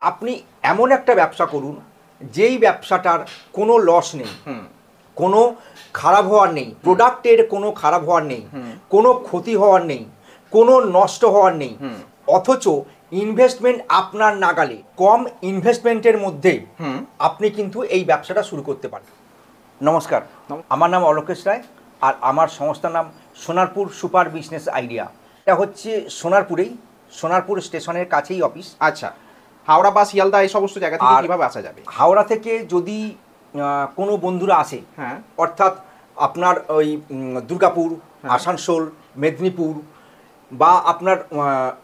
আপনি এমন একটা ব্যবসা করুন যেই ব্যবসাটার কোনো লস নেই, কোনো খারাপ হওয়ার নেই, প্রোডাক্টের কোনো খারাপ হওয়ার নেই, কোনো ক্ষতি হওয়ার নেই, কোনো নষ্ট হওয়ার নেই, অথচ ইনভেস্টমেন্ট আপনার নাগালে, কম ইনভেস্টমেন্টের মধ্যে আপনি কিন্তু এই ব্যবসাটা শুরু করতে পারেন। নমস্কার, আমার নাম অলোকেশ রায় আর আমার সংস্থার নাম সোনারপুর সুপার বিজনেস আইডিয়া। এটা হচ্ছে সোনারপুরেই, সোনারপুর স্টেশনের কাছেই অফিস। আচ্ছা, হাওড়া বা শিয়ালদা এই সমস্ত জায়গা থেকে কিভাবে আসা যাবে? হাওড়া থেকে যদি কোনো বন্ধুরা আসে, হ্যাঁ, অর্থাৎ আপনার ওই দুর্গাপুর, আসানসোল, মেদিনীপুর বা আপনার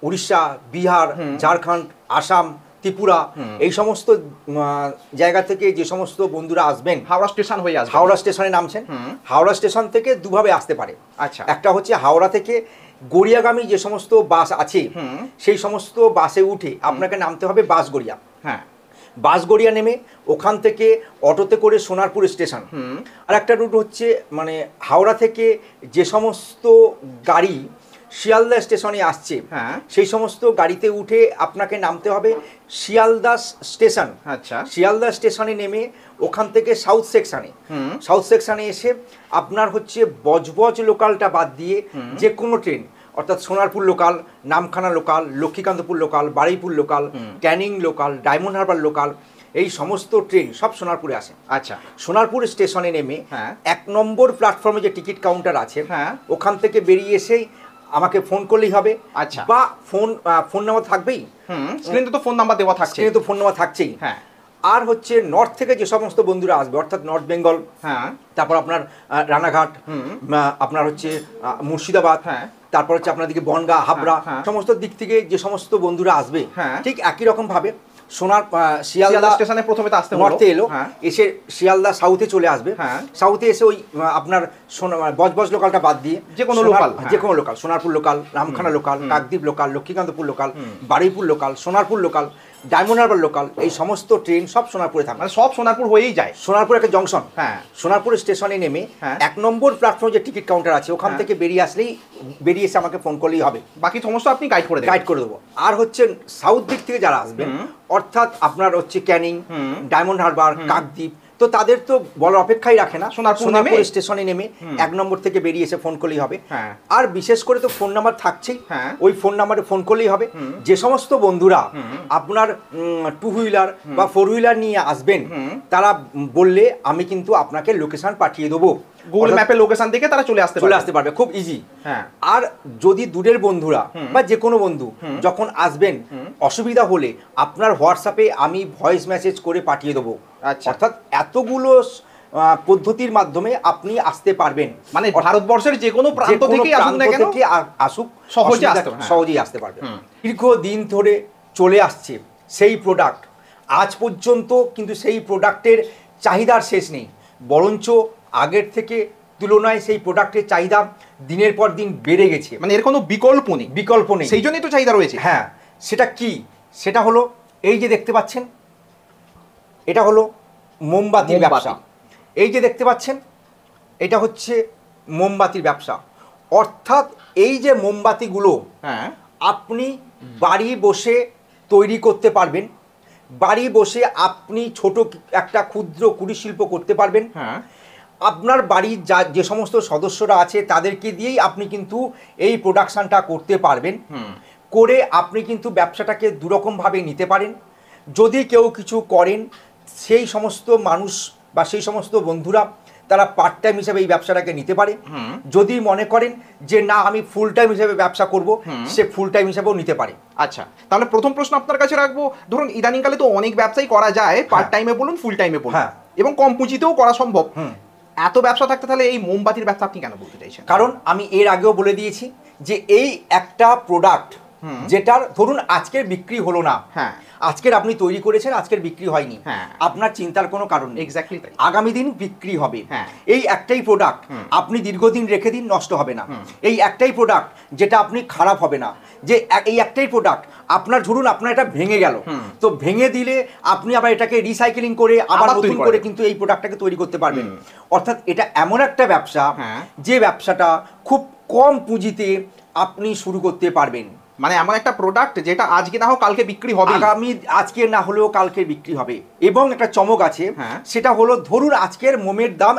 উড়িষ্যা, বিহার, ঝাড়খণ্ড, আসাম, ত্রিপুরা, এই সমস্ত জায়গা থেকে যে সমস্ত বন্ধুরা আসবেন, হাওড়া স্টেশন হয়ে আসবে। হাওড়া স্টেশনে নামছেন, হাওড়া স্টেশন থেকে দুভাবে আসতে পারে। আচ্ছা, একটা হচ্ছে হাওড়া থেকে গড়িয়াগামী যে সমস্ত বাস আছে সেই সমস্ত বাসে উঠে আপনাকে নামতে হবে বাসগড়িয়া। হ্যাঁ, বাসগড়িয়া নেমে ওখান থেকে অটোতে করে সোনারপুর স্টেশন। আর একটা রুট হচ্ছে মানে হাওড়া থেকে যে সমস্ত গাড়ি শিয়ালদা স্টেশনে আসছে, সেই সমস্ত গাড়িতে উঠে আপনাকে নামতে হবে শিয়ালদা স্টেশন। আচ্ছা, শিয়ালদা স্টেশনে নেমে ওখান থেকে সাউথ সেকশনে এসে আপনার হচ্ছে বজবজ লোকালটা বাদ দিয়ে যে কোনো ট্রেন, অর্থাৎ Sonarpur local, Namkhana local, Lakshmikantapur local, Baruipur local, Canning local, Diamond Harbour local, এই সমস্ত ট্রেন সব সোনারপুরে আসে। আচ্ছা, সোনারপুর স্টেশনে নেমে 1 নম্বর প্ল্যাটফর্মে যে টিকিট কাউন্টার আছে ওখান থেকে বেরিয়ে এসেই আমাকে ফোন করলেই হবে। আচ্ছা, বা ফোন নাম্বার থাকবেই, স্ক্রিনে তো ফোন নাম্বার দেওয়া থাকছে, স্ক্রিনে তো ফোন নাম্বার থাকছেই। হ্যাঁ, আর হচ্ছে নর্থ থেকে যে সমস্ত বন্ধুরা আসবে, অর্থাৎ নর্থ বেঙ্গল, তারপর আপনার রানাঘাট, আপনার হচ্ছে মুর্শিদাবাদ, তারপর হচ্ছে আপনার দিকে বনগাঁ, হাবড়া, সমস্ত দিক থেকে যে সমস্ত বন্ধুরা আসবে, ঠিক একই রকম ভাবে শিয়ালদা স্টেশনে প্রথমে তো আসতে নর্থে এলো, এসে শিয়ালদা সাউথে চলে আসবে। সাউথে এসে ওই আপনার বজবজ লোকালটা বাদ দিয়ে যে কোনো local, Sonarpur local, Ramkhana local, Kakdwip local, Lakshmikantapur local, Baruipur local, Sonarpur local, Diamond Harbour local, এই সমস্ত ট্রেন সব সোনারপুরে থাকে। মানে সব সোনারপুর হয়েই যায়। সোনারপুর একটা জংশন। সোনারপুর স্টেশনে নেমে 1 নম্বর প্ল্যাটফর্মে যে টিকিট কাউন্টার আছে ওখান থেকে বেরিয়ে এসে আমাকে ফোন করলেই হবে, বাকি সমস্ত আপনি গাইড করে দেবো। আর হচ্ছে সাউথ দিক থেকে যারা আসবেন, অর্থাৎ আপনার হচ্ছে ক্যানিং, ডায়মন্ড হারবার, কাকদ্বীপ, তো তাদের তো বলার অপেক্ষাই রাখে না। সোনারপুর স্টেশনে নেমে 1 নম্বর থেকে বেরিয়ে এসে ফোন করলেই হবে। আর বিশেষ করে তো ফোন নাম্বার থাকছেই, ওই ফোন নাম্বারে ফোন করলেই হবে। যে সমস্ত বন্ধুরা আপনার 2 হুইলার বা 4 হুইলার নিয়ে আসবেন, তারা বললে আমি কিন্তু আপনাকে লোকেশন পাঠিয়ে দেবো, গুগল ম্যাপে লোকেশন দেখে তারা চলে আসতে পারবে, খুব ইজি। আর যদি দূরের বন্ধুরা বা যে কোনো বন্ধু যখন আসবেন, অসুবিধা হলে আপনার হোয়াটসঅ্যাপে আমি ভয়েস মেসেজ করে পাঠিয়ে দেবো। অর্থাৎ এতগুলো পদ্ধতির মাধ্যমে আপনি আসতে পারবেন, মানে ভারতবর্ষের যে কোনো প্রান্ত থেকে আসুক, সহজেই আসতে পারবেন। দীর্ঘদিন ধরে চলে আসছে সেই প্রোডাক্ট, আজ পর্যন্ত কিন্তু সেই প্রোডাক্টের চাহিদার শেষ নেই, বরঞ্চ আগের থেকে তুলনায় সেই প্রোডাক্টের চাহিদা দিনের পর দিন বেড়ে গেছে। মানে এর কোনো বিকল্প নেই, সেই জন্যই তো চাহিদা রয়েছে। হ্যাঁ, সেটা কি? সেটা হলো এই যে দেখতে পাচ্ছেন, এটা হলো মোমবাতির ব্যবসা। এই যে দেখতে পাচ্ছেন, এটা হচ্ছে মোমবাতির ব্যবসা। অর্থাৎ এই যে মোমবাতিগুলো আপনি বাড়ি বসে তৈরি করতে পারবেন, বাড়ি বসে আপনি ছোট একটা ক্ষুদ্র কুটির শিল্প করতে পারবেন। আপনার বাড়ির যে সমস্ত সদস্যরা আছে তাদেরকে দিয়েই আপনি কিন্তু এই প্রোডাকশানটা করতে পারবেন। করে আপনি কিন্তু ব্যবসাটাকে দুরকমভাবে নিতে পারেন। যদি কেউ কিছু করেন, সেই সমস্ত মানুষ বা সেই সমস্ত বন্ধুরা তারা পার্ট টাইম হিসেবে এই ব্যবসাটাকে নিতে পারে। যদি মনে করেন যে না আমি ফুল টাইম হিসেবে ব্যবসা করব, সে ফুল টাইম হিসেবেও নিতে পারে। আচ্ছা, তাহলে প্রথম প্রশ্ন আপনার কাছে রাখবো, ধরুন ইদানিংকালে তো অনেক ব্যবসাই করা যায়, পার্ট টাইমে বলুন, ফুল টাইমে বলুন, এবং কম পুঁজিতেও করা সম্ভব। এত ব্যবসা থাকতে তাহলে এই মোমবাতির ব্যবসা আপনি কেন বলতে চাইছেন? কারণ আমি এর আগেও বলে দিয়েছি যে এই একটা প্রোডাক্ট যেটার ধরুন আজকের বিক্রি হলো না, আজকের আপনি তৈরি করেছেন, আজকের বিক্রি হয়নি, আপনার চিন্তার কোনো কারণ নেই, এক্স্যাক্টলি তাই, আগামী দিন বিক্রি হবে। এই একটাই প্রোডাক্ট আপনি দীর্ঘদিন রেখে দিন, নষ্ট হবে না। এই একটাই প্রোডাক্ট যেটা আপনি খারাপ হবে না। যে এই একটাই প্রোডাক্ট আপনার, ধরুন আপনার এটা ভেঙে গেল, তো ভেঙে দিলে আপনি আবার এটাকে রিসাইকেলিং করে আবার নতুন করে কিন্তু এই প্রোডাক্টটাকে তৈরি করতে পারবেন। অর্থাৎ এটা এমন একটা ব্যবসা যে ব্যবসাটা খুব কম পুঁজিতে আপনি শুরু করতে পারবেন। মানে এমন একটা প্রোডাক্ট যেটা আজকে না হোক কালকে বিক্রি হবে, আগামী আজকে না হলেও কালকে বিক্রি হবে। এবং একটা চমক আছে, হ্যাঁ। সেটা হলো ধরুন আজকের মোমের দাম,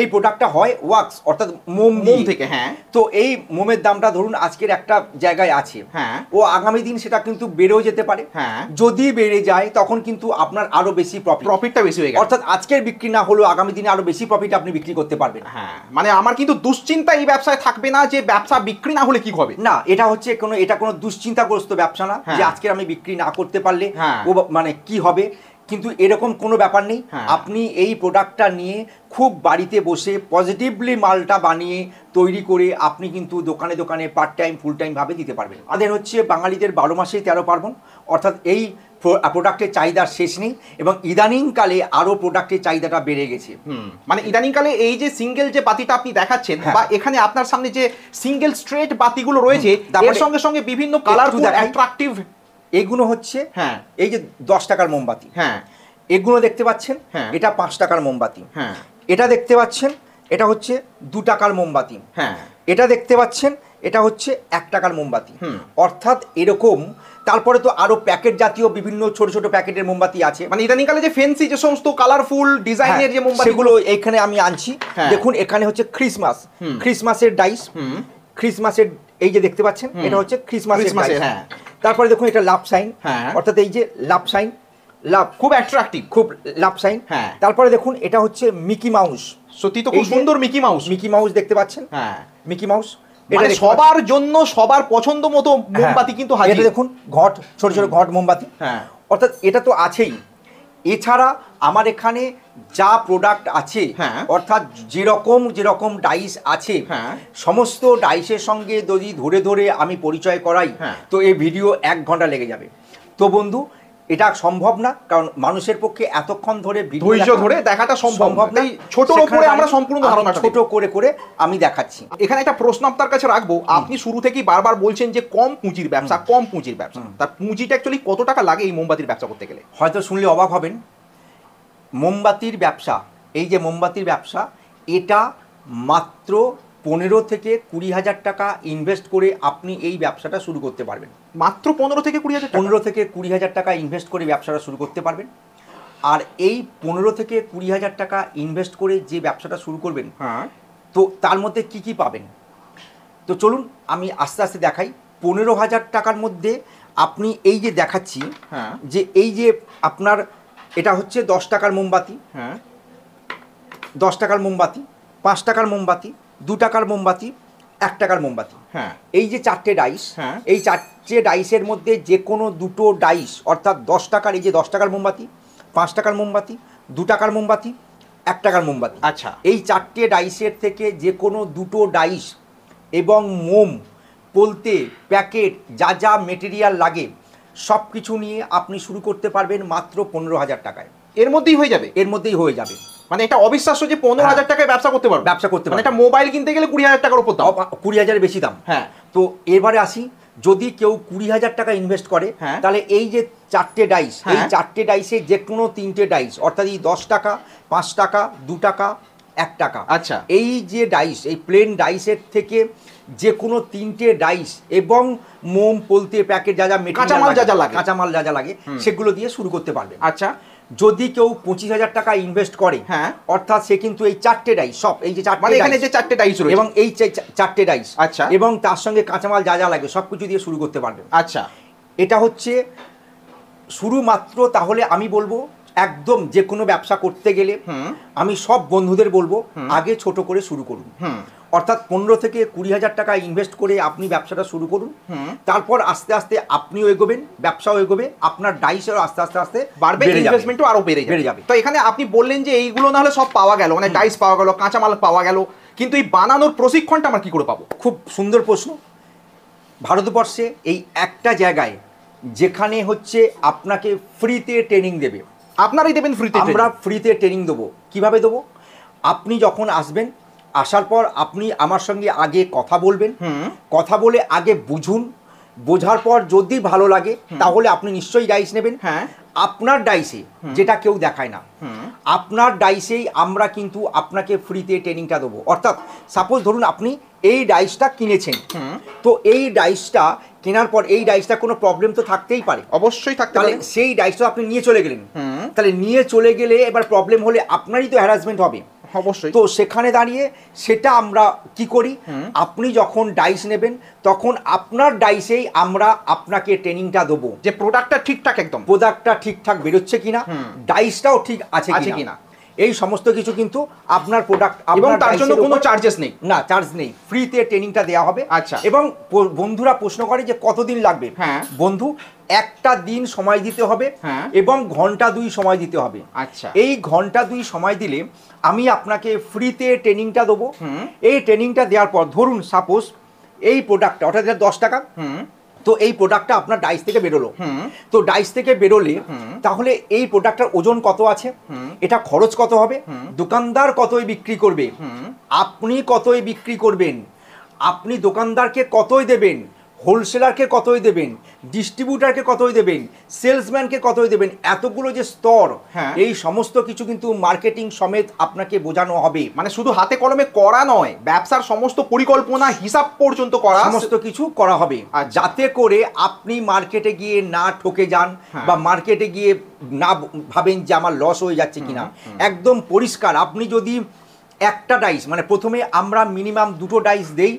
এই প্রোডাক্টটা হয় ওয়াক্স অর্থাৎ মোম থেকে, হ্যাঁ। তো এই মোমের দামটা ধরুন আজকের একটা জায়গায় আছে, হ্যাঁ। ও আগামী দিন সেটা কিন্তু বেড়েও যেতে পারে, হ্যাঁ। যদি বেড়ে যায় তখন কিন্তু আপনার আরো বেশি প্রফিটটা বেশি হয়ে গেল, অর্থাৎ আজকের বিক্রি না হলেও আগামী দিনে আরো বেশি প্রফিট আপনি বিক্রি করতে পারবেন। হ্যাঁ, মানে আমার কিন্তু দুশ্চিন্তা এই ব্যবসায় থাকবে না যে ব্যবসা বিক্রি না হলে কি হবে। না, এটা হচ্ছে এটা কোনো দুশ্চিন্তাগ্রস্ত ব্যবসা না যে আজকে আমি বিক্রি না করতে পারলে ও মানে কি হবে, কিন্তু এরকম কোনো ব্যাপার নেই। আপনি এই প্রোডাক্টটা নিয়ে খুব বাড়িতে বসে পজিটিভলি মালটা বানিয়ে তৈরি করে আপনি কিন্তু দোকানে দোকানে পার্ট টাইম ফুল টাইম ভাবে দিতে পারবেন। আমাদের হচ্ছে বাঙালিদের 12 মাসেই 13 পার্বণ, অর্থাৎ এই প্রোডাক্টের চাহিদার শেষ নেই এবং ইদানিংকালে আরও প্রোডাক্টের চাহিদাটা বেড়ে গেছে। মানে ইদানিংকালে এই যে সিঙ্গেল যে বাতিটা আপনি দেখাচ্ছেন বা এখানে আপনার সামনে যে সিঙ্গেল স্ট্রেট বাতিগুলো রয়েছে এর সঙ্গে সঙ্গে বিভিন্ন কালারফুল অ্যাট্রাকটিভ, এগুলো হচ্ছে এই যে 10 টাকার মোমবাতি, এগুলো দেখতে পাচ্ছেন, এটা 5 টাকার মোমবাতি, এটা দেখতে পাচ্ছেন, এটা হচ্ছে 2 টাকার মোমবাতি, এটা দেখতে পাচ্ছেন, এটা হচ্ছে 1 টাকার মোমবাতি, অর্থাৎ এরকম। তারপরে তো আরো প্যাকেট জাতীয় বিভিন্ন ছোট ছোট প্যাকেটের মোমবাতি আছে, মানে ইদানিংকালে যে ফ্যান্সি যে সমস্ত কালারফুল ডিজাইনের যে মোমবাতিগুলো এইখানে আমি আনছি। দেখুন এখানে হচ্ছে ক্রিসমাসের ডাইস, ক্রিসমাসের এই যে দেখতে পাচ্ছেন, এটা হচ্ছে ক্রিসমাসের ডাইস। তারপরে দেখুন এটা লাভ সাইন, অর্থাৎ এই যে লাভ সাইন, লাভ খুব অ্যাট্রাকটিভ, খুব লাভ সাইন। তারপরে দেখুন এটা হচ্ছে মিকি মাউস, সত্যি তো খুব সুন্দর মিকি মাউস দেখতে পাচ্ছেন, মিকি মাউস। এটা সবার জন্য সবার পছন্দ মতো মোমবাতি কিন্তু হাজির। এটা দেখুন ঘট, ছোট ছোট ঘট মোমবাতি, অর্থাৎ এটা তো আছেই। এছাড়া আমার এখানে যা প্রোডাক্ট আছে, অর্থাৎ যেরকম ডাইস আছে, সমস্ত ডাইসের সঙ্গে যদি ধরে ধরে আমি পরিচয় করাই তো এই ভিডিও 1 ঘন্টা লেগে যাবে। তো বন্ধু এটা সম্ভব না, কারণ মানুষের পক্ষে এতক্ষণ ধরে ধৈর্য ধরে দেখাটা সম্ভব না। ছোটর উপরে আমরা সম্পূর্ণ ধারণা ছোট করে করে আমি দেখাচ্ছি। এখানে একটা প্রশ্ন আপনার কাছে রাখবো, আপনি শুরু থেকেই বারবার বলছেন যে কম পুঁজির ব্যবসা, কম পুঁজির ব্যবসা, তার পুঁজিটা অ্যাকচুয়ালি কত টাকা লাগে এই মোমবাতির ব্যবসা করতে গেলে? হয়তো শুনলে অবাক হবেন, মোমবাতির ব্যবসা, এই যে মোমবাতির ব্যবসা, এটা মাত্র 15 থেকে 20 হাজার টাকা ইনভেস্ট করে আপনি এই ব্যবসাটা শুরু করতে পারবেন। মাত্র 15 থেকে 20 হাজার, 15 থেকে 20 হাজার টাকা ইনভেস্ট করে ব্যবসাটা শুরু করতে পারবেন। আর এই 15 থেকে 20 হাজার টাকা ইনভেস্ট করে যে ব্যবসাটা শুরু করবেন, তো তার মধ্যে কি কি পাবেন, তো চলুন আমি আস্তে আস্তে দেখাই। 15 হাজার টাকার মধ্যে আপনি এই যে দেখাচ্ছি, যে এই যে আপনার এটা হচ্ছে 10 টাকার মোমবাতি, 10 টাকার মোমবাতি, 5 টাকার মোমবাতি, 2 টাকার মোমবাতি, 1 টাকার মোমবাতি, এই যে 4টে ডাইস, এই 4টে ডাইসের মধ্যে যে কোনো 2টো ডাইস, অর্থাৎ 10 টাকার এই যে 10 টাকার মোমবাতি, 5 টাকার মোমবাতি, 2 টাকার মোমবাতি, 1 টাকার মোমবাতি, আচ্ছা, এই 4টে ডাইসের থেকে যে কোনো 2টো ডাইস এবং মোম, পোলতে, প্যাকেট, যা যা মেটেরিয়াল লাগে সব কিছু নিয়ে আপনি শুরু করতে পারবেন মাত্র 15 হাজার টাকায়। এর মধ্যেই হয়ে যাবে? এর মধ্যেই হয়ে যাবে। মানে এটা অবিশ্বাস্য যে 15 হাজার টাকায় ব্যবসা করতে পারবে, ব্যবসা করতে পারবে। এটা মোবাইল কিনতে গেলে 20 হাজার টাকার উপর দাম, 20 হাজারের বেশি দাম। তো এবারে আসি, যদি কেউ 20 হাজার টাকা ইনভেস্ট করে, তাহলে এই যে 4টে ডাইস, এই 4টে ডাইসে যে কোনো 3টে ডাইস, অর্থাৎ এই 10 টাকা, 5 টাকা, 2 টাকা, 1 টাকা, আচ্ছা, এই যে ডাইস, এই প্লেন ডাইসের থেকে যে কোনো 3টে ডাইস এবং মোম, পোলতে, প্যাকেট, যা যা কাঁচামাল যা যা লাগে সেগুলো দিয়ে শুরু করতে পারবে। আচ্ছা, যদি কেউ 25 হাজার টাকা ইনভেস্ট করে, অর্থাৎ সে কিন্তু এই 4টে ডাইস, সব এই যে 4টে ডাইস রয়েছে এবং এই 4টে ডাইস, আচ্ছা, এবং তার সঙ্গে কাঁচামাল যা যা লাগে সব কিছু দিয়ে শুরু করতে পারবে। আচ্ছা, এটা হচ্ছে শুরুমাত্র। তাহলে আমি বলবো একদম যে কোনো ব্যবসা করতে গেলে আমি সব বন্ধুদের বলবো আগে ছোট করে শুরু করুন, অর্থাৎ 15 থেকে 20 হাজার টাকা ইনভেস্ট করে আপনি ব্যবসাটা শুরু করুন। তারপর আস্তে আস্তে আপনিও এগোবেন, ব্যবসাও এগোবে, আপনার ডাইসও আস্তে আস্তে আস্তে বাড়বে, ইনভেস্টমেন্টও আরো বেড়ে যাবে। তো এখানে আপনি বললেন যে এইগুলো না হলে সব পাওয়া গেল, মানে ডাইস পাওয়া গেল, কাঁচামাল পাওয়া গেল, কিন্তু এই বানানোর প্রশিক্ষণটা আমরা কি করে পাবো? খুব সুন্দর প্রশ্ন। ভারতবর্ষে এই একটা জায়গায় যেখানে হচ্ছে আপনাকে ফ্রিতে ট্রেনিং দেবে, আপনারাই দেবেন ফ্রিতে? আমরা ফ্রিতে ট্রেনিং দেবো। কিভাবে দেবো? আপনি যখন আসবেন, আসার পর আপনি আমার সঙ্গে আগে কথা বলবেন, কথা বলে আগে বুঝুন, বোঝার পর যদি ভালো লাগে তাহলে আপনি নিশ্চয়ই ডাইস নেবেন। আপনার ডাইসে, যেটা কেউ দেখায় না, আপনার ডাইসেই আমরা কিন্তু আপনাকে ফ্রিতে ট্রেনিংটা দেবো। অর্থাৎ সাপোজ ধরুন আপনি এই ডাইসটা কিনেছেন, তো এই ডাইসটা কেনার পর এই ডাইসটা কোনো প্রবলেম তো থাকতেই পারে, অবশ্যই থাকতে তাহলে পারে। সেই ডাইসটা আপনি নিয়ে চলে গেলেন, তাহলে নিয়ে চলে গেলে এবার প্রবলেম হলে আপনারই তো হ্যারাসমেন্ট হবে। অবশ্যই। তো সেখানে দাঁড়িয়ে সেটা আমরা কি করি, আপনি যখন ডাইস নেবেন তখন আপনার ডাইসেই আমরা আপনাকে ট্রেনিংটা দেবো যে প্রোডাক্টটা ঠিকঠাক, একদম প্রোডাক্টটা ঠিকঠাক বেরোচ্ছে কিনা, ডাইসটাও ঠিক আছে কিনা, এই সমস্ত কিছু কিন্তু আপনার প্রোডাক্ট, এবং তার জন্য কোনো চার্জেস নেই, না চার্জ নেই, ফ্রিতে ট্রেনিংটা দেওয়া হবে। আচ্ছা। এবং বন্ধুরা প্রশ্ন করে যে কতদিন লাগবে, বন্ধু একটা দিন সময় দিতে হবে এবং ঘন্টা 2 সময় দিতে হবে। আচ্ছা। এই ঘন্টা 2 সময় দিলে আমি আপনাকে ফ্রিতে ট্রেনিংটা দেবো। এই ট্রেনিংটা দেওয়ার পর ধরুন সাপোজ এই প্রোডাক্টটা অর্থাৎ 10 টাকা, তো এই প্রোডাক্টটা আপনার ডাইস থেকে বেরোলো, তো ডাইস থেকে বেরোলে তাহলে এই প্রোডাক্টটার ওজন কত আছে, এটা খরচ কত হবে, দোকানদার কতই বিক্রি করবে, আপনি কতই বিক্রি করবেন, আপনি দোকানদারকে কতই দেবেন, হোলসেলারকে কতই দেবেন, ডিস্ট্রিবিউটারকে কতই দেবেন, সেলসম্যানকে কতই দেবেন, এতগুলো যে স্তর, এই সমস্ত কিছু কিন্তু মার্কেটিং সমেত আপনাকে বোঝানো হবে। মানে শুধু হাতে কলমে করা নয়, ব্যবসার সমস্ত পরিকল্পনা হিসাব পর্যন্ত করা, সমস্ত কিছু করা হবে, যাতে করে আপনি মার্কেটে গিয়ে না ঠকে যান বা মার্কেটে গিয়ে না ভাবেন যে আমার লস হয়ে যাচ্ছে কিনা। একদম পরিষ্কার, আপনি যদি একটা ডাইস মানে প্রথমে আমরা মিনিমাম 2টো ডাইস দেই,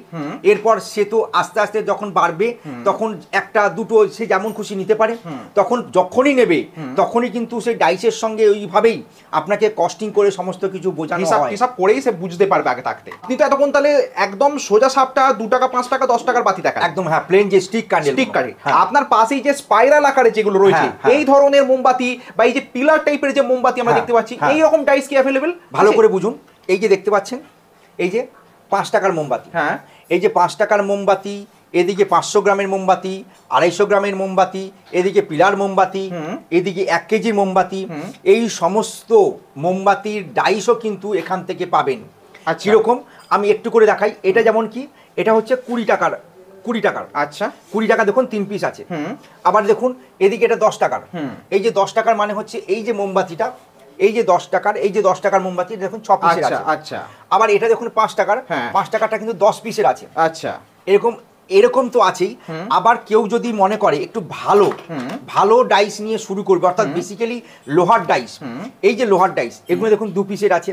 এরপর সে তো আস্তে আস্তে যখন বাড়বে তখন একটা দুটো সে যেমন খুশি নিতে পারে, তখন যখনই নেবে তখনই কিন্তু সেই ডাইসের সঙ্গে ওইভাবেই আপনাকে কস্টিং করে সমস্ত কিছু বোঝানো হয়, হিসাব করেই সে বুঝতে পারবে আগে থাকতে। আপনি তো এতক্ষণ তাহলে একদম সোজা সাপটা 2 টাকা 5 টাকা 10 টাকার বাতি দেখা, একদম হ্যাঁ, প্লেন যে স্টিক কান্ডেল, স্টিক কারে আপনার পাশেই যে স্পাইরাল আকারে যেগুলো রয়েছে এই ধরনের মোমবাতি বা এই যে পিলার টাইপের যে মোমবাতি আমরা দেখতে পাচ্ছি, এই রকম ডাইস কি অ্যাভেলেবেল? ভালো করে বুঝুন, এই যে দেখতে পাচ্ছেন এই যে 5 টাকার মোমবাতি, এই যে 5 টাকার মোমবাতি, এদিকে 500 গ্রামের মোমবাতি, 250 গ্রামের মোমবাতি, এদিকে পিলার মোমবাতি, এদিকে 1 কেজির মোমবাতি, এই সমস্ত মোমবাতির ডাইসও কিন্তু এখান থেকে পাবেন। কিরকম আমি একটু করে দেখাই, এটা যেমন কি এটা হচ্ছে 20 টাকার, 20 টাকার, আচ্ছা 20 টাকা দেখুন 3 পিস আছে। আবার দেখুন এদিকে এটা 10 টাকার, এই যে 10 টাকার মানে হচ্ছে এই যে মোমবাতিটা, এই যে 10 টাকার, এই যে 10 টাকার মোমবাতি দেখুন 6 পিসের আছে। আচ্ছা। আবার এটা দেখুন 5 টাকার, 5 টাকাটা কিন্তু 10 পিসের আছে। আচ্ছা। এরকম তো আছেই। আবার কেউ যদি মনে করে একটু ভালো ডাইস নিয়ে শুরু করবে, অর্থাৎ বেসিক্যালি লোহার ডাইস, এই যে লোহার ডাইস এগুলো দেখুন 2 পিসের আছে,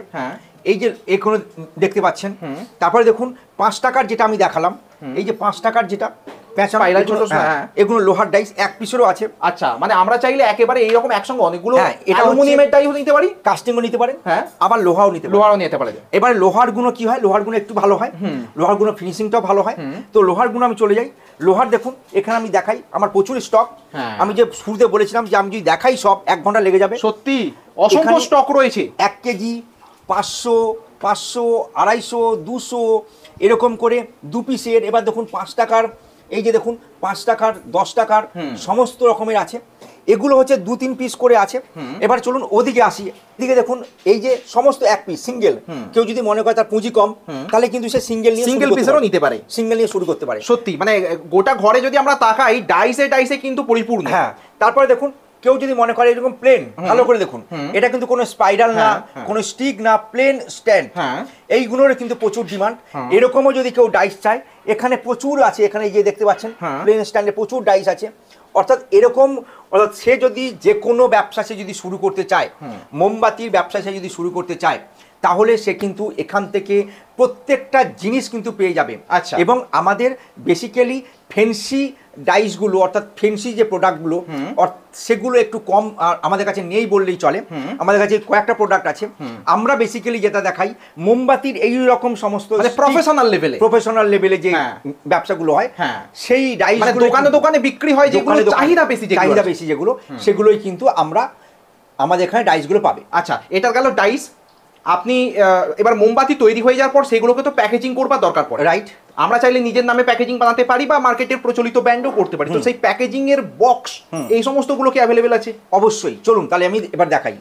এই যে এগুলো দেখতে পাচ্ছেন। তারপরে দেখুন 5 টাকার যেটা আমি দেখালাম, এই যে 5 টাকার যেটা এগুলো লোহার ডাইস 1 পিসেরও আছে। আচ্ছা, মানে আমরা চাইলে একেবারে এইরকম একসঙ্গে অনেকগুলো অ্যালুমিনিয়ামের ডাইসও নিতে পারি, কাস্টিংও নিতে পারেন, আবার লোহাও নিতে পারেন। এবারে লোহার গুলো কি হয়, লোহার গুলো একটু ভালো হয়, লোহার গুলো ফিনিশিংটাও ভালো হয়। তো লোহার গুলো আমি চলে যাই, লোহার দেখুন এখানে আমি দেখাই, আমার প্রচুর স্টক। আমি যে শুরুতে বলেছিলাম যে আমি যদি দেখাই সব 1 ঘন্টা লেগে যাবে, সত্যি অসংখ্য স্টক রয়েছে। 1 কেজি, 500, 500, 250, 200 এরকম করে 2 পিসের। এবার দেখুন 5 টাকার, এই যে দেখুন 5 টাকার, 10 টাকার সমস্ত রকমের আছে, এগুলো হচ্ছে 2-3 পিস করে আছে। এবার চলুন ওদিকে আসি, এদিকে দেখুন এই যে সমস্ত 1 পিস সিঙ্গেল, কেউ যদি মনে করে তার পুঁজি কম তাহলে কিন্তু সে সিঙ্গেল পিসেরও নিতে পারে, সিঙ্গেল নিয়ে শুরু করতে পারে। সত্যি মানে গোটা ঘরে যদি আমরা তাকাই ডাইসে কিন্তু পরিপূর্ণ। হ্যাঁ, তারপরে দেখুন কেউ যদি মনে করে এরকম প্লেন, ভালো করে দেখুন এটা কিন্তু কোনো স্পাইরাল না, কোনো স্টিক না, প্লেন স্ট্যান্ড, এইগুলোর কিন্তু প্রচুর ডিমান্ড। এরকমও যদি কেউ ডাইস চায়, এখানে প্রচুর আছে, এখানে যে দেখতে পাচ্ছেন প্লেন স্ট্যান্ডে প্রচুর ডাইস আছে। অর্থাৎ এরকম, অর্থাৎ সে যদি যে কোনো ব্যবসা সে যদি শুরু করতে চায়, মোমবাতির ব্যবসা সে যদি শুরু করতে চায়, তাহলে সে কিন্তু এখান থেকে প্রত্যেকটা জিনিস কিন্তু পেয়ে যাবে। আচ্ছা। এবং আমাদের বেসিক্যালি ফেন্সি ডাইসগুলো, অর্থাৎ ফেন্সি যে প্রোডাক্টগুলো সেগুলো একটু কম আমাদের কাছে নেই বললেই চলে। আমাদের কাছে কয়েকটা প্রোডাক্ট আছে। আমরা বেসিক্যালি যেটা দেখাই মোমবাতির এই রকম সমস্ত প্রফেশনাল লেভেলে যে ব্যবসাগুলো হয়, সেই ডাইস দোকানে বিক্রি হয়, যেগুলো চাহিদা বেশি যেগুলো, সেগুলোই কিন্তু আমাদের এখানে ডাইসগুলো পাবে। আচ্ছা, এটা গেল ডাইস। আপনি এবার মোমবাতি তৈরি হয়ে যাওয়ার পর সেগুলোকে তো প্যাকেজিং করবার দরকার পড়ে, রাইট? আমরা চাইলে নিজের নামে প্যাকেজিং বানাতে পারি বা মার্কেটের প্রচলিত ব্র্যান্ডও করতে পারি। তো সেই প্যাকেজিং এর বক্স এই সমস্তগুলো কি অ্যাভেলেবেল আছে? অবশ্যই, চলুন তাহলে আমি এবার দেখাই।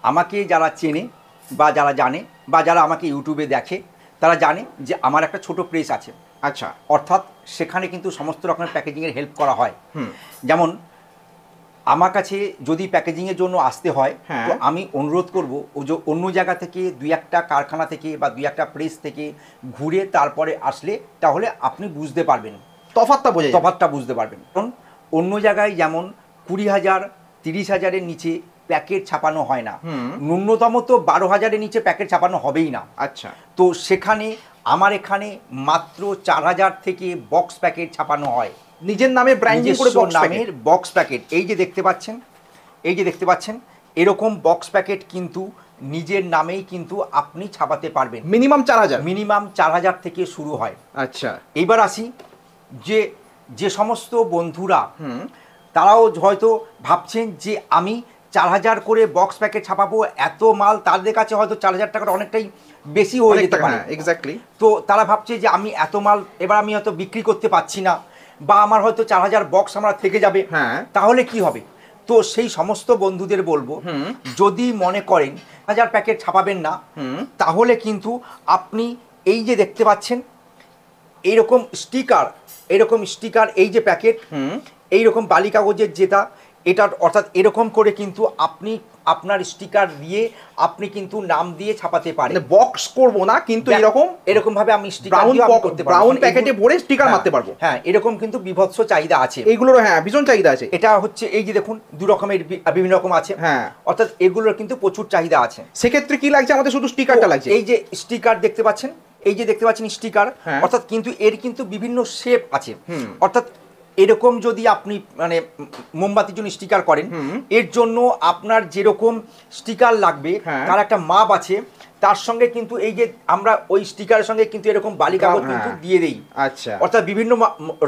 আমাকে যারা চেনে বা যারা জানে বা যারা আমাকে ইউটিউবে দেখে তারা জানে যে আমার একটা ছোট প্রেস আছে। আচ্ছা, অর্থাৎ সেখানে কিন্তু সমস্ত রকমের প্যাকেজিংয়ের হেল্প করা হয়। যেমন আমার কাছে যদি প্যাকেজিংয়ের জন্য আসতে হয়, হ্যাঁ। তো আমি অনুরোধ করব ও যে অন্য জায়গা থেকে দুই একটা কারখানা থেকে বা দুই একটা প্রেস থেকে ঘুরে তারপরে আসলে তাহলে আপনি বুঝতে পারবেন, তফাৎটা বোঝা যাবে। তফাৎটা বুঝতে পারবেন। কারণ অন্য জায়গায় যেমন 20,000 30,000-এর নিচে প্যাকেট ছাপানো হয় না, ন্যূনতম তো 12,000-এর নিচে প্যাকেট ছাপানো হবেই না। আচ্ছা। তো সেখানে আমার এখানে মাত্র 4,000 থেকে বক্স প্যাকেট ছাপানো হয়, নিজের নামে ব্র্যান্ডিং করে নিজস্ব বক্স নামের বক্স প্যাকেট। এই যে দেখতে পাচ্ছেন, এই যে দেখতে পাচ্ছেন, এরকম বক্স প্যাকেট কিন্তু নিজের নামেই কিন্তু আপনি ছাপাতে পারবেন। মিনিমাম 4,000। মিনিমাম 4,000 থেকে শুরু হয়। আচ্ছা। এইবার আসি যে যে সমস্ত বন্ধুরা তারাও হয়তো ভাবছেন যে আমি 4,000 করে বক্স প্যাকেট ছাপাবো, এত মাল তাদের কাছে হয়তো 4,000 টাকাটা অনেকটাই বেশি হয়ে যেতে পারে। এক্স্যাক্টলি। তো তারা ভাবছে যে আমি এত মাল এবার আমি হয়তো বিক্রি করতে পারছি না, বা আমার হয়তো 4,000 বক্স আমার থেকে যাবে, হ্যাঁ। তাহলে কি হবে? তো সেই সমস্ত বন্ধুদের বলবো, যদি মনে করেন 1,000 প্যাকেট ছাপাবেন না, তাহলে কিন্তু আপনি এই যে দেখতে পাচ্ছেন এইরকম স্টিকার, এরকম স্টিকার, এই যে প্যাকেট, এইরকম বালি কাগজের যেটা, এটা অর্থাৎ এরকম করে কিন্তু আপনি আপনার স্টিকার দিয়ে আপনি কিন্তু নাম দিয়ে ছাপাতে পারেন। বক্স করব না, কিন্তু এরকম ভাবে আমি স্টিকার দিয়ে করতে পারবো, ব্রাউন প্যাকেটে ভরে স্টিকার মারতে পারবো। হ্যাঁ, এরকম কিন্তু বিভৎস চাহিদা আছে এইগুলোর। হ্যাঁ, ভীষণ চাহিদা আছে। এটা হচ্ছে এই যে দেখুন দু রকমের বিভিন্ন রকম আছে। হ্যাঁ, অর্থাৎ এগুলোর কিন্তু প্রচুর চাহিদা আছে। সেক্ষেত্রে কি লাগছে আমাদের? শুধু স্টিকারটা লাগছে। এই যে স্টিকার দেখতে পাচ্ছেন, এই যে দেখতে পাচ্ছেন স্টিকার, অর্থাৎ কিন্তু এর কিন্তু বিভিন্ন শেপ আছে। অর্থাৎ এরকম যদি আপনি মানে মোমবাতির জন্য স্টিকার করেন, এর জন্য আপনার যেরকম স্টিকার লাগবে তার একটা মাপ আছে, তার সঙ্গে কিন্তু এই যে আমরা ওই স্টিকারের সঙ্গে কিন্তু এরকম বালি কাগজ কিন্তু দিয়ে দেই। আচ্ছা। অর্থাৎ বিভিন্ন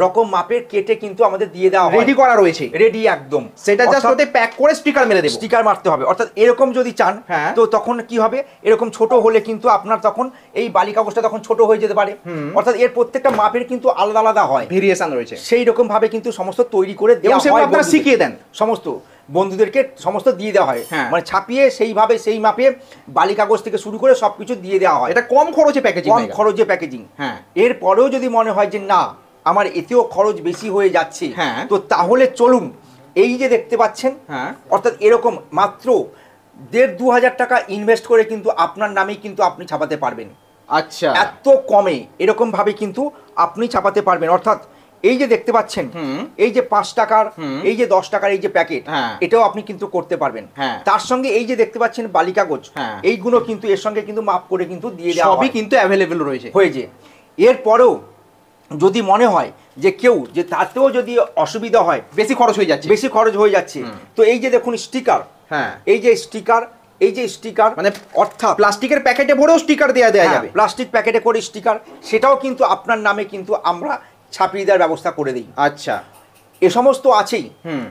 রকম মাপের কেটে কিন্তু আমাদের দিয়ে দেওয়া হয়, রেডি করা রয়েছে, রেডি একদম। সেটা জাস্ট ওতে প্যাক করে স্টিকার মেরে দেব, স্টিকার মারতে হবে। অর্থাৎ এরকম যদি চান, তো তখন কি হবে, এরকম ছোট হলে কিন্তু আপনার তখন এই বালি কাগজটা তখন ছোট হয়ে যেতে পারে। অর্থাৎ এর প্রত্যেকটা মাপের কিন্তু আলাদা আলাদা হয়, ভেরিয়েশন রয়েছে। সেই রকম ভাবে কিন্তু সমস্ত তৈরি করে দেওয়া হয়, আপনারা শিখিয়ে দেন সমস্ত বন্ধুদেরকে, সমস্ত দিয়ে দেওয়া হয়, মানে ছাপিয়ে সেইভাবে সেই মাপে বালি কাগজ থেকে শুরু করে সবকিছু দিয়ে দেওয়া হয়। এটা কম খরচে প্যাকেজিং, কম খরচে প্যাকেজিং। হ্যাঁ, এরপরেও যদি মনে হয় যে না আমার এতেও খরচ বেশি হয়ে যাচ্ছে, তো তাহলে চলুন এই যে দেখতে পাচ্ছেন, অর্থাৎ এরকম মাত্র 1,500-2,000 টাকা ইনভেস্ট করে কিন্তু আপনার নামেই কিন্তু আপনি ছাপাতে পারবেন। আচ্ছা। এত কমে এরকম ভাবে কিন্তু আপনি ছাপাতে পারবেন। অর্থাৎ এই যে দেখতে পাচ্ছেন, এই যে 5 টাকার, এই যে 10 টাকার এই যে প্যাকেট, এটাও আপনি কিন্তু করতে পারবেন। তার সঙ্গে এই যে দেখতে পাচ্ছেন বালি কাগজ, এইগুলো কিন্তু এর সঙ্গে কিন্তু মাপ করে কিন্তু দিয়ে দেওয়া হয়, সবই কিন্তু অ্যাভেলেবল রয়েছে হয়েছে। এরপরেও যদি মনে হয় যে কেউ যে তাতেও যদি অসুবিধা হয়, বেশি খরচ হয়ে যাচ্ছে, তো এই যে দেখুন স্টিকার, এই যে স্টিকার, এই যে স্টিকার, মানে অর্থাৎ প্লাস্টিকের প্যাকেটে ভরেও স্টিকার দেওয়া যাবে, প্লাস্টিক প্যাকেটে করে স্টিকার, সেটাও কিন্তু আপনার নামে কিন্তু আমরা ছাপিয়ে দেওয়ার ব্যবস্থা করে দিই। আচ্ছা। এ সমস্ত আছেই।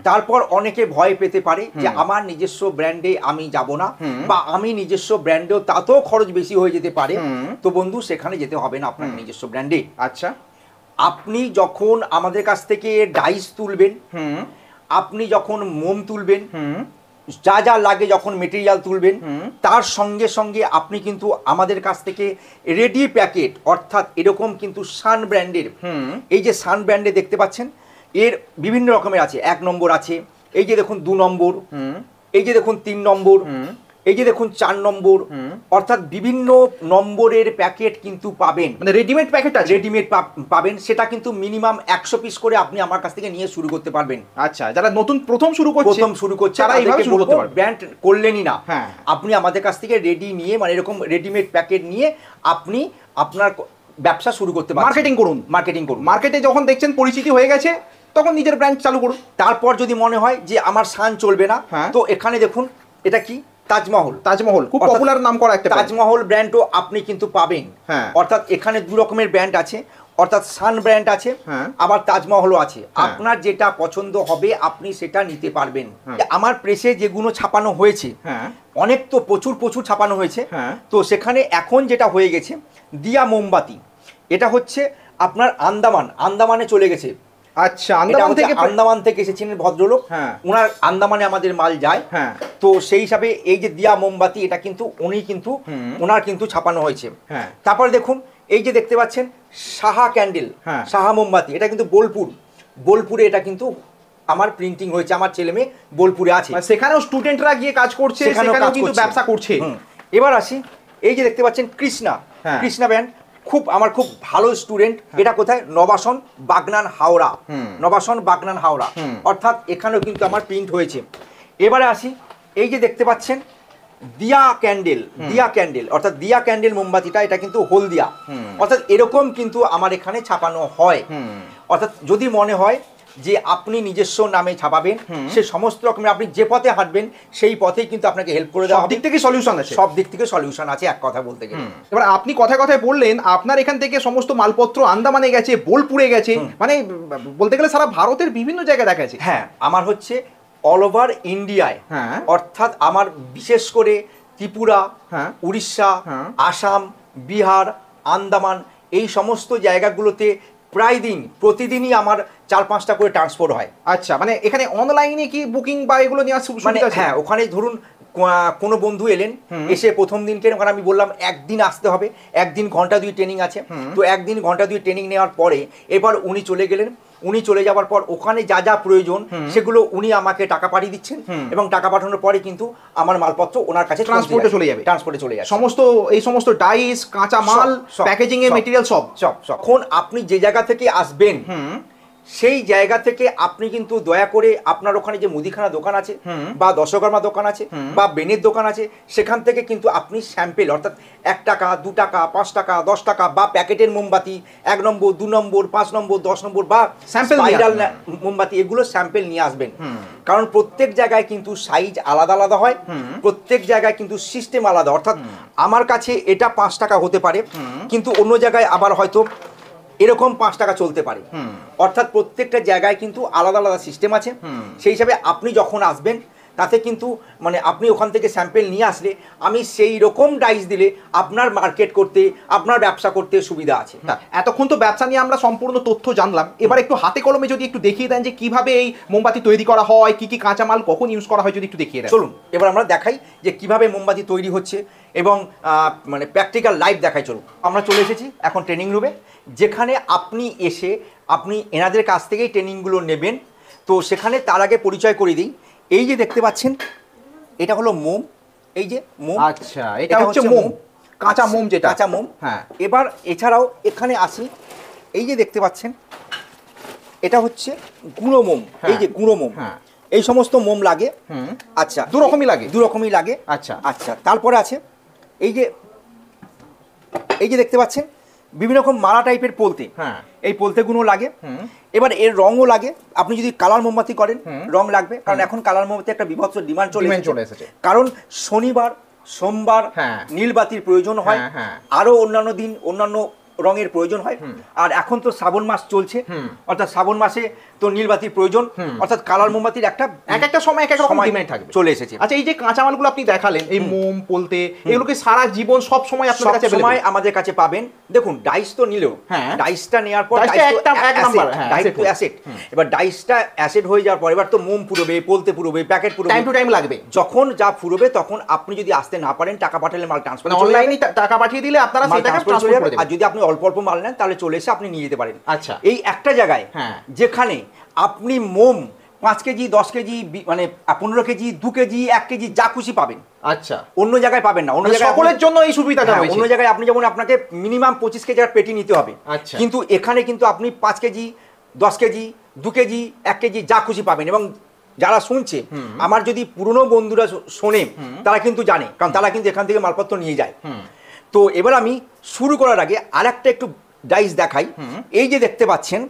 তারপর অনেকে ভয় পেতে পারে যে আমার নিজস্ব ব্র্যান্ডে আমি যাব না, বা আমি নিজস্ব ব্র্যান্ডেও তাতেও খরচ বেশি হয়ে যেতে পারে। তো বন্ধু সেখানে যেতে হবে না আপনার নিজস্ব ব্র্যান্ডে। আচ্ছা। আপনি যখন আমাদের কাছ থেকে ডাইস তুলবেন, আপনি যখন মোম তুলবেন, যা যা লাগে যখন মেটেরিয়াল তুলবেন, তার সঙ্গে সঙ্গে আপনি কিন্তু আমাদের কাছ থেকে রেডি প্যাকেট, অর্থাৎ এরকম কিন্তু সান ব্র্যান্ডের, এই যে সান ব্র্যান্ডে দেখতে পাচ্ছেন এর বিভিন্ন রকমের আছে। 1 নম্বর আছে, এই যে দেখুন 2 নম্বর, এই যে দেখুন 3 নম্বর, এই যে দেখুন 4 নম্বর, অর্থাৎ বিভিন্ন নম্বরের প্যাকেট কিন্তু পাবেন। মানে রেডিমেড প্যাকেট আছে, রেডিমেড পাবেন। সেটা কিন্তু মিনিমাম 100 পিস করে আপনি আমার কাছ থেকে নিয়ে শুরু করতে পারবেন। আচ্ছা, যারা নতুন প্রথম শুরু করছে তারা এইভাবে শুরু করতে পারবে। ব্র্যান্ড করলেনই না, আপনি আমাদের কাছ থেকে রেডি নিয়ে, মানে এরকম রেডিমেড প্যাকেট নিয়ে আপনি আপনার ব্যবসা শুরু করতে পারবেন। মার্কেটিং করুন। মার্কেটে যখন দেখছেন পরিচিতি হয়ে গেছে, তখন নিজের ব্র্যান্ড চালু করুন। তারপর যদি মনে হয় যে আমার শান চলবে না, তো এখানে দেখুন এটা কি, তাজমহল, খুব পপুলার নাম করা একটা তাজমহল ব্র্যান্ডও আপনি কিন্তু পাবেন। অর্থাৎ এখানে 2 রকমের ব্র্যান্ড আছে, অর্থাৎ সান ব্র্যান্ড আছে, আবার তাজমহলও আছে। আপনার যেটা পছন্দ হবে আপনি সেটা নিতে পারবেন। আমার প্রেসে যেগুলো ছাপানো হয়েছে, অনেক তো প্রচুর ছাপানো হয়েছে, তো সেখানে এখন যেটা হয়ে গেছে দিয়া মোমবাতি, এটা হচ্ছে আপনার আন্দামানে চলে গেছে। আচ্ছা, আন্দামান থেকে এসেছেন ভদ্রলোক, ওনার আন্দামানে আমাদের মাল যায়। তো সেই হিসাবে এই যে দিয়া মোমবাতি, এটা কিন্তু উনি কিন্তু ওনার কিন্তু ছাপানো হয়েছে। তারপরে দেখুন এই যে দেখতে পাচ্ছেন সাহা ক্যান্ডেল, সাহা মোমবাতি, এটা কিন্তু বোলপুরে এটা কিন্তু আমার প্রিন্টিং হয়েছে, আমার ছেলে মেয়ে বোলপুরে আছে, সেখানেও স্টুডেন্টরা গিয়ে কাজ করছে, সেখানেও কিন্তু ব্যবসা করছে। এবার আসি, এই যে দেখতে পাচ্ছেন কৃষ্ণা, কৃষ্ণা ব্যান্ড আমার খুব ভালো স্টুডেন্ট। এটা কোথায়? নবাসন বাগনান হাওড়া, নবাসন বাগনান হাওড়া, অর্থাৎ এখানেও কিন্তু আমার প্রিন্ট হয়েছে। এবারে আসি, এই যে দেখতে পাচ্ছেন দিয়া ক্যান্ডেল, দিয়া ক্যান্ডেল অর্থাৎ দিয়া ক্যান্ডেল মোমবাতিটা, এটা কিন্তু হলদিয়া, অর্থাৎ এরকম কিন্তু আমার এখানে ছাপানো হয়। অর্থাৎ যদি মনে হয় যে আপনি নিজস্ব নামে ছাপাবেন, সে সমস্ত রকমের আপনি যে পথে হাঁটবেন সেই পথেই কিন্তু আপনাকে হেল্প করে দেওয়া হবে। সব দিক থেকে সলিউশন আছে, সব দিক থেকে সলিউশন আছে এক কথা বলতে গেলে। এবার আপনি কথায় কথায় বললেন আপনার এখান থেকে সমস্ত মালপত্র আন্দামানে গেছে, বোলপুরে গেছে, মানে বলতে গেলে সারা ভারতের বিভিন্ন জায়গায় দেখা গেছে। হ্যাঁ, আমার হচ্ছে অল ওভার ইন্ডিয়ায়, অর্থাৎ আমার বিশেষ করে ত্রিপুরা, উড়িষ্যা, আসাম, বিহার, আন্দামান, এই সমস্ত জায়গাগুলোতে প্রায় প্রতিদিনই আমার 4-5টা করে ট্রান্সপোর্ট হয়। আচ্ছা, মানে এখানে অনলাইনে কি বুকিং বা এগুলো নেওয়ার সুবিধা আছে? হ্যাঁ, ওখানে ধরুন কোনো বন্ধু এলেন, এসে প্রথম দিনকে ওখানে আমি বললাম একদিন আসতে হবে, একদিন ঘন্টা 2 ট্রেনিং আছে, তো একদিন ঘন্টা 2 ট্রেনিং নেওয়ার পরে এবার উনি চলে গেলেন। উনি চলে যাওয়ার পর ওখানে যা যা প্রয়োজন সেগুলো উনি আমাকে টাকা পাঠিয়ে দিচ্ছেন, এবং টাকা পাঠানোর পরে কিন্তু আমার মালপত্র ওনার কাছে ট্রান্সপোর্টে চলে যাবে, ট্রান্সপোর্টে চলে যাবে। এই সমস্ত ডাইস, কাঁচা মাল, প্যাকেজিং এর মেটেরিয়াল সব। এখন আপনি যে জায়গা থেকে আসবেন সেই জায়গা থেকে আপনি কিন্তু দয়া করে আপনার ওখানে যে মুদিখানা দোকান আছে বা দশকর্মা দোকান আছে বা বেনের দোকান আছে, সেখান থেকে কিন্তু আপনি স্যাম্পেল অর্থাৎ 1 টাকা, 2 টাকা, 5 টাকা, 10 টাকা বা প্যাকেটের মোমবাতি 1 নম্বর, 2 নম্বর, 5 নম্বর, 10 নম্বর বা স্যাম্পেল মোমবাতি, এগুলো স্যাম্পেল নিয়ে আসবেন। কারণ প্রত্যেক জায়গায় কিন্তু সাইজ আলাদা আলাদা হয়, প্রত্যেক জায়গায় কিন্তু সিস্টেম আলাদা। অর্থাৎ আমার কাছে এটা 5 টাকা হতে পারে, কিন্তু অন্য জায়গায় আবার হয়তো এরকম 5 টাকা চলতে পারে। অর্থাৎ প্রত্যেকটা জায়গায় কিন্তু আলাদা আলাদা সিস্টেম আছে। সেই হিসাবে আপনি যখন আসবেন তাতে কিন্তু মানে আপনি ওখান থেকে স্যাম্পেল নিয়ে আসলে আমি সেই রকম ডাইস দিলে আপনার মার্কেট করতে, আপনার ব্যবসা করতে সুবিধা আছে। এতক্ষণ তো ব্যবসা নিয়ে আমরা সম্পূর্ণ তথ্য জানলাম, এবার একটু হাতে কলমে যদি একটু দেখিয়ে দেন যে কিভাবে এই মোমবাতি তৈরি করা হয়, কি কি কাঁচামাল কখন ইউজ করা হয়, যদি একটু দেখিয়ে দেন। চলুন এবার আমরা দেখাই যে কিভাবে মোমবাতি তৈরি হচ্ছে এবং মানে প্র্যাকটিক্যাল লাইভ দেখাই। চলুন, আমরা চলে এসেছি এখন ট্রেনিং রুমে, যেখানে আপনি এসে আপনি এনাদের কাছ থেকেই ট্রেনিংগুলো নেবেন। তো সেখানে তার আগে পরিচয় করে দিই, এই যে দেখতে পাচ্ছেন এটা হলো মোম, এই যে মোম। আচ্ছা, এটা হচ্ছে মোম, কাঁচা মোম, যেটা কাঁচা মোম। হ্যাঁ, এবার এছাড়াও এখানে আসি, এই যে দেখতে পাচ্ছেন এটা হচ্ছে গুঁড়ো মোম, এই যে গুঁড়ো মোম, এই সমস্ত মোম লাগে। আচ্ছা, দু রকমই লাগে। আচ্ছা আচ্ছা, তারপরে আছে এই যে দেখতে পাচ্ছেন বিভিন্ন রকম মালা টাইপের পোলতে, এই পোলতেগুলো লাগে। এবার এর রঙও লাগে, আপনি যদি কালার মোমবাতি করেন রং লাগবে, কারণ এখন কালার মোমবাতি একটা বিভৎস ডিমান্ড চলে এসেছে। কারণ শনিবার, সোমবার নীলবাতির প্রয়োজন হয়, আরো অন্যান্য দিন অন্যান্য রঙের প্রয়োজন হয়। আর এখন তো শ্রাবণ মাস চলছে, অর্থাৎ শ্রাবণ মাসে তো নীলবাতির প্রয়োজন, অর্থাৎ কালার মোমবাতির একটা সময় এক এক রকম ডিমান্ড থাকবে, চলে এসেছে। আচ্ছা, এই যে কাঁচামালগুলো আপনি দেখালেন, এই মোম, পোলতে, এগুলোকে সারা জীবন সব সময় আপনাদের কাছে সময় আমাদের কাছে পাবেন। দেখুন, ডাইস তো নিলেও, ডাইসটা নেওয়ার পর ডাইস তো অ্যাসেট, এবার ডাইসটা অ্যাসেট হয়ে যাওয়ার পর এবার তো মোম পুরোবে, পোলতে পুরোবে, প্যাকেট পুরোবে, টাইম টু টাইম লাগবে। যখন যা ফুরবে তখন আপনি যদি আসতে না পারেন টাকা পাঠালে মাল ট্রান্সফার, অনলাইনে টাকা পাঠিয়ে দিলে আপনারা সেটাকে ট্রান্সফার করে দেবেন। আর যদি আপনি অল্প অল্প মাল নেন তাহলে চলে এসে আপনি নিয়ে যেতে পারেন। আচ্ছা, এই একটা জায়গায় যেখানে আপনি মোম 5 কেজি, 10 কেজি, মানে 15 কেজি, 2 কেজি, 1 কেজি যা খুশি পাবেন। আচ্ছা, অন্য জায়গায় পাবেন না, অন্য জায়গায় সকলের জন্য এই সুবিধাটা রয়েছে। অন্য জায়গায় আপনি যেমন আপনাকে মিনিমাম 25 কেজি পেটি নিতে হবে, কিন্তু এখানে কিন্তু আপনি 5 কেজি, 10 কেজি, 2 কেজি, 1 কেজি যা খুশি পাবেন। এবং যারা শুনছে, আমার যদি পুরনো বন্ধুরা শোনে তারা কিন্তু জানে, কারণ তারা কিন্তু এখান থেকে মালপত্র নিয়ে যায়। তো এবার আমি শুরু করার আগে আরেকটা একটু ডাইস দেখাই। এই যে দেখতে পাচ্ছেন,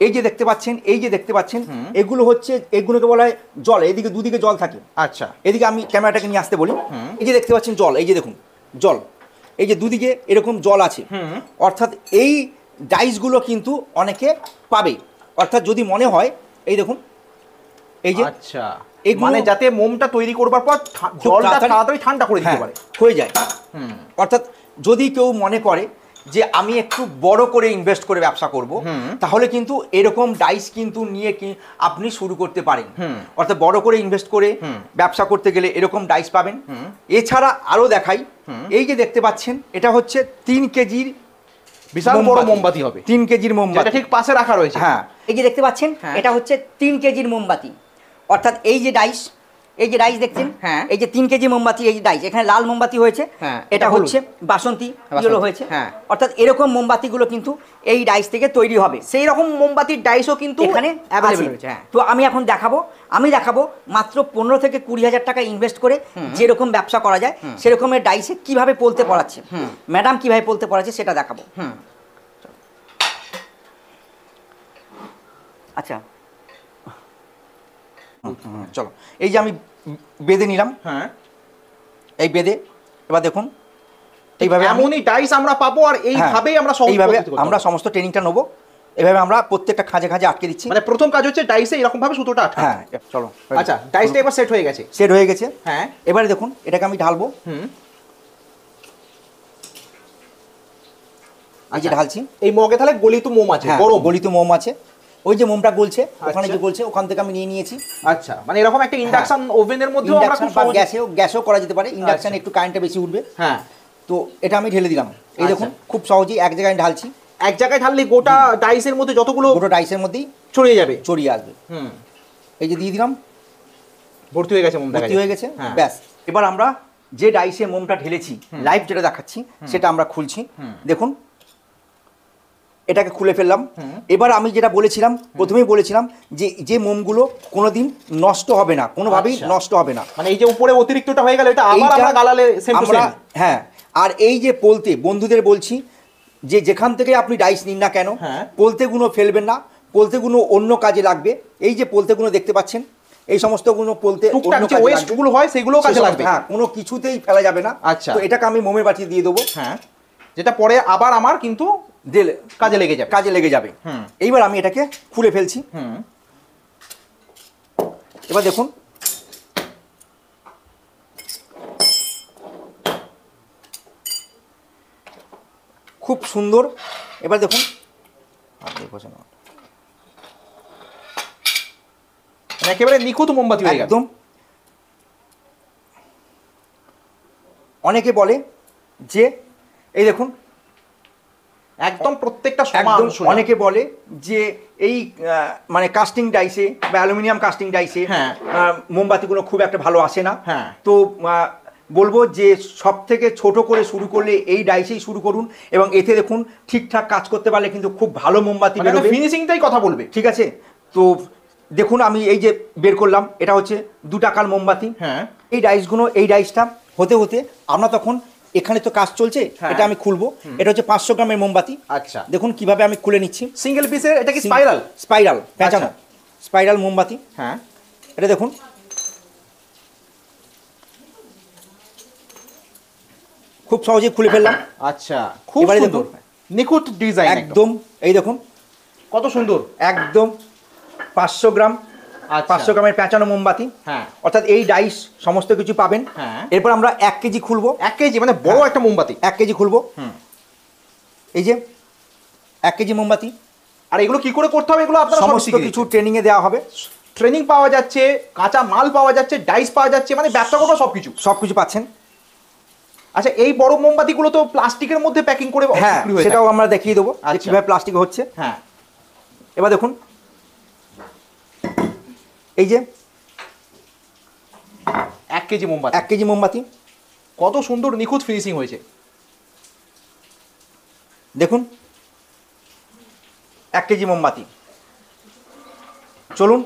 এই যে দেখতে পাচ্ছেন, এই যে দেখতে পাচ্ছেন, এগুলো হচ্ছে, এগুলোকে বলা হয় জল। এদিকে দুদিকে জল থাকে। আচ্ছা, এদিকে আমি ক্যামেরাটাকে নিয়ে আসতে বলি। এই যে দেখতে পাচ্ছেন জল, এই যে দেখুন জল, এই যে দুদিকে এরকম জল আছে। অর্থাৎ এই ডাইসগুলো কিন্তু অনেকে পাবে, অর্থাৎ যদি মনে হয়, এই দেখুন, এই যে আচ্ছা, মানে যাতে মোমটা তৈরি করবার পর জলটা তাড়াতাড়ি ঠান্ডা করে দিতে পারে, হয়ে যায়। অর্থাৎ যদি কেউ মনে করে যে আমি একটু বড় করে ইনভেস্ট করে ব্যবসা করব, তাহলে কিন্তু এরকম ডাইস কিন্তু নিয়ে কি আপনি শুরু করতে পারেন। অর্থাৎ বড় করে ইনভেস্ট করে ব্যবসা করতে গেলে এরকম ডাইস পাবেন। এছাড়া আরো দেখাই, এই যে দেখতে পাচ্ছেন এটা হচ্ছে 3 কেজির বিশাল বড় মোমবাতি হবে, 3 কেজির মোমবাতি, ঠিক পাশে রাখা রয়েছে। হ্যাঁ, এই যে দেখতে পাচ্ছেন হ্যাঁ। এটা হচ্ছে 3 কেজির মোমবাতি, অর্থাৎ এই যে ডাইস, এই যে ডাইস দেখছেন, হ্যাঁ। এই যে 3 কেজি মোমবাতি, এই যে ডাইস, এখানে লাল মোমবাতি হয়েছে, হ্যাঁ, এটা এটা হচ্ছে বাসন্তী ইয়েলো হয়েছে, হ্যাঁ। অর্থাৎ এরকম মোমবাতিগুলো কিন্তু এই ডাইস থেকে তৈরি হবে। সেই রকম মোমবাতির ডাইসও কিন্তু এখানে অ্যাভেলেবল আছে। রয়েছে। হ্যাঁ, তো আমি এখন দেখাবো মাত্র 15 থেকে 20 হাজার টাকা ইনভেস্ট করে যেরকম ব্যবসা করা যায় সেরকমের ডাইসে কিভাবে পলতে পড়াচ্ছে, ম্যাডাম কিভাবে পলতে পড়াচ্ছে সেটা দেখাবো। আচ্ছা চলো, এই যে আমি বেঁধে নিলাম, হ্যাঁ, এই বেঁধে এবার দেখুন এইভাবে এমনই ডাইস আমরা পাবো, আর এইভাবেই আমরা সহজ এইভাবে পদ্ধতি করতে আমরা পারবো। সমস্ত ট্রেনিংটা নেবো। এভাবে আমরা প্রত্যেকটা খাঁজে খাঁজে আটকে দিচ্ছি। মানে প্রথম কাজ হচ্ছে ডাইসে এরকম ভাবে সুতোটা আটকানো। হ্যাঁ চলো, আচ্ছা, ডাইসটা এবার সেট হয়ে গেছে। সেট হয়ে গেছে। হ্যাঁ, এবারে দেখুন এটাকে আমি ঢালবো। এই যে ঢালছি, এই মগে তাহলে গলিত মোম আছে, হ্যাঁ, গরম গলিত মোম আছে, ওই যে মোমটা গলছে ওখানে যে গলছে ওখান থেকে আমি নিয়ে নিয়েছি। আচ্ছা, মানে এরকম একটা ইন্ডাকশন ওভেনের মধ্যেও আমরা ইন্ডাকশন খুব বা সহজে গ্যাসেও করা যেতে পারে। ইন্ডাকশন একটু কারেন্টটা বেশি উঠবে। হ্যাঁ, তো এটা আমি ঢেলে দিলাম। এই দেখুন খুব সহজেই এক জায়গায় ঢালছি, এক জায়গায় ঢাললে গোটা ডাইসের মধ্যে যতগুলো গোটা ডাইসের মধ্যেই ছড়িয়ে যাবে, ছড়িয়ে আসবে। এই যে দিয়ে দিলাম, ভর্তি হয়ে গেছে মোম, ভর্তি হয়ে গেছে। হ্যাঁ। ব্যাস, এবার আমরা যে ডাইসে মোমটা ঢেলেছি লাইভ যেটা দেখাচ্ছি সেটা আমরা খুলছি। দেখুন এটাকে খুলে ফেললাম। এবার আমি যেটা বলেছিলাম, প্রথমেই বলেছিলাম যে যে মোমগুলো কোনোদিন নষ্ট হবে না, কোনোভাবেই আচ্ছা। নষ্ট হবে না। মানে এই যে উপরে অতিরিক্তটা হয়ে গেল, এটা আবার এইটা আমরা গালালে সেম টু আমরা, সেম। হ্যাঁ, আর এই যে পোলতে, বন্ধুদের বলছি যে যেখান থেকে আপনি ডাইস নিন না কেন, হ্যাঁ। পোলতেগুলো ফেলবেন না, পোলতেগুলো অন্য কাজে লাগবে। এই যে পোলতেগুলো দেখতে পাচ্ছেন, এই সমস্তগুলো পোলতে টুকটাক অন্য যে কাজে ওয়েস্ট লাগবে। গুলো হয় সেগুলোও কাজে সেসব- লাগবে। হ্যাঁ, কোনো কিছুতেই ফেলা যাবে না। আচ্ছা। তো এটাকে আমি মোমের বাটি দিয়ে দেবো। হ্যাঁ, যেটা পরে আবার আমার কিন্তু দিলে কাজে লেগে যাবে। কাজে লেগে যাবে। এইবার আমি এটাকে খুলে ফেলছি। এবার দেখুন খুব সুন্দর। এবার দেখুন মানে একেবারে নিখুঁত মোমবাতি হয়ে গেল। একদম। অনেকে বলে যে এই দেখুন একদম প্রত্যেকটা সমান একদম, সোজা। অনেকে বলে যে এই মানে কাস্টিং ডাইসে বা অ্যালুমিনিয়াম কাস্টিং ডাইসে হ্যাঁ। মোমবাতিগুলো খুব একটা ভালো আসে না। হ্যাঁ। তো বলবো যে সব থেকে ছোট করে শুরু করলে এই ডাইসেই শুরু করুন, এবং এতে দেখুন ঠিকঠাক কাজ করতে পারলে কিন্তু খুব ভালো মোমবাতি বেরোবে। ফিনিশিংটাই কথা বলবে। ঠিক আছে, তো দেখুন আমি এই যে বের করলাম, এটা হচ্ছে 2 টাকার মোমবাতি। হ্যাঁ। এই ডাইসটা হতে হতে আমরা তখন, এখানে তো কাজ চলছে, হ্যাঁ। এটা আমি খুলবো। এটা হচ্ছে 500 গ্রামের মোমবাতি। আচ্ছা, দেখুন কিভাবে আমি খুলে নিচ্ছি। সিঙ্গেল পিসের, এটা কি স্পাইরাল? স্পাইরাল পেঁচানো স্পাইরাল মোমবাতি। হ্যাঁ, এটা দেখুন খুব সহজে খুলে ফেললাম। আচ্ছা, খুব এবারে সুন্দর, দেখুন। নিখুঁত ডিজাইন একদম, এই দেখুন কত সুন্দর। একদম 500 গ্রাম, আচ্ছা। 500 গ্রামের পেঁচানো মোমবাতি। হ্যাঁ। অর্থাৎ এই ডাইস সমস্ত কিছু পাবেন। হ্যাঁ। এরপর আমরা 1 কেজি খুলবো। 1 কেজি মানে বড় একটা মোমবাতি। 1 কেজি খুলবো। এই যে 1 কেজি মোমবাতি। আর এগুলো কি করে করতে হবে এগুলো আপনারা সব সমস্ত শিখিয়ে কিছু দিচ্ছেন। ট্রেনিংয়ে দেওয়া হবে। ট্রেনিং পাওয়া যাচ্ছে, কাঁচা মাল পাওয়া যাচ্ছে, ডাইস পাওয়া যাচ্ছে, মানে ব্যবসা করবো সবকিছু। সবকিছু পাচ্ছেন। আচ্ছা, এই বড় মোমবাতিগুলো তো প্লাস্টিকের মধ্যে প্যাকিং করে হ্যাঁ, বিক্রি হয়ে সেটাও থাকে। আমরা দেখিয়ে দেবো যে আচ্ছা। কিভাবে প্লাস্টিক হচ্ছে। হ্যাঁ। এবার দেখুন এই যে 1 কেজি মোমবাতি, 1 কেজি মোমবাতি। কত সুন্দর নিখুঁত ফিনিশিং হয়েছে। দেখুন 1 কেজি মোমবাতি। চলুন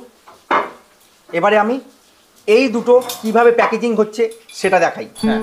এবারে আমি এই দুটো কিভাবে প্যাকেজিং হচ্ছে সেটা দেখাই। হ্যাঁ।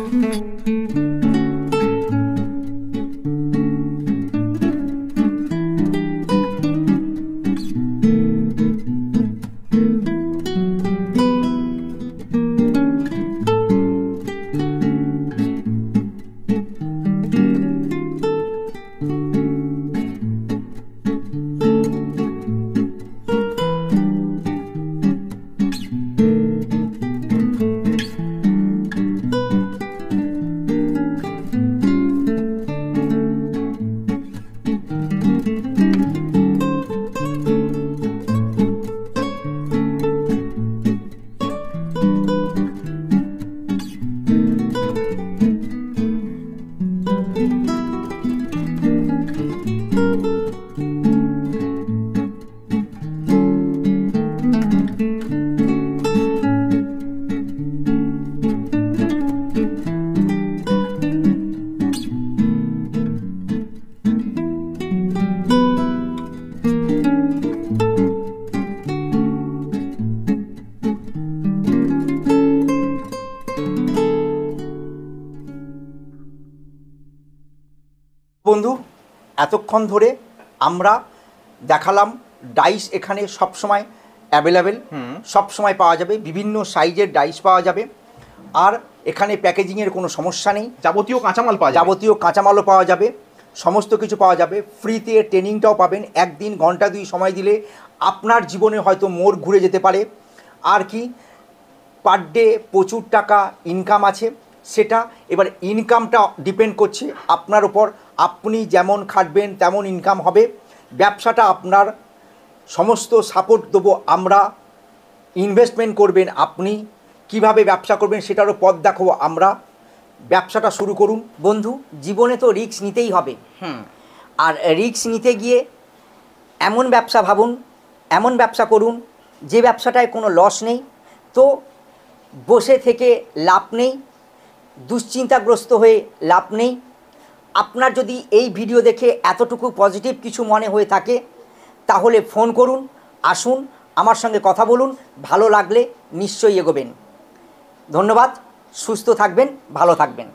বন্ধু, এতক্ষণ ধরে আমরা দেখালাম ডাইস এখানে সবসময় অ্যাভেলেবেল, সবসময় পাওয়া যাবে, বিভিন্ন সাইজের ডাইস পাওয়া যাবে। আর এখানে প্যাকেজিংয়ের কোনো সমস্যা নেই, যাবতীয় কাঁচামাল পাওয়া যাবে, যাবতীয় কাঁচামালও পাওয়া যাবে, সমস্ত কিছু পাওয়া যাবে। ফ্রিতে ট্রেনিংটাও পাবেন, একদিন ঘন্টা 2 সময় দিলে আপনার জীবনে হয়তো মোড় ঘুরে যেতে পারে। আর কি পার ডে প্রচুর টাকা ইনকাম আছে, সেটা এবার ইনকামটা ডিপেন্ড করছে আপনার উপর, আপনি যেমন খাটবেন তেমন ইনকাম হবে। ব্যবসাটা আপনার, সমস্ত সাপোর্ট দেবো আমরা, ইনভেস্টমেন্ট করবেন আপনি, কিভাবে ব্যবসা করবেন সেটারও পথ দেখাবো আমরা। ব্যবসাটা শুরু করুন। বন্ধু, জীবনে তো রিস্ক নিতেই হবে। আর রিস্ক নিতে গিয়ে এমন ব্যবসা ভাবুন, এমন ব্যবসা করুন যে ব্যবসাটায় কোনো লস নেই। তো বসে থেকে লাভ নেই, দুশ্চিন্তাগ্রস্ত হয়ে লাভ নেই। আপনার যদি এই ভিডিও দেখে এতটুকু পজিটিভ কিছু মনে হয়ে থাকে তাহলে ফোন করুন, আসুন আমার সঙ্গে কথা বলুন, ভালো লাগলে নিশ্চয়ই এগোবেন। ধন্যবাদ, সুস্থ থাকবেন, ভালো থাকবেন।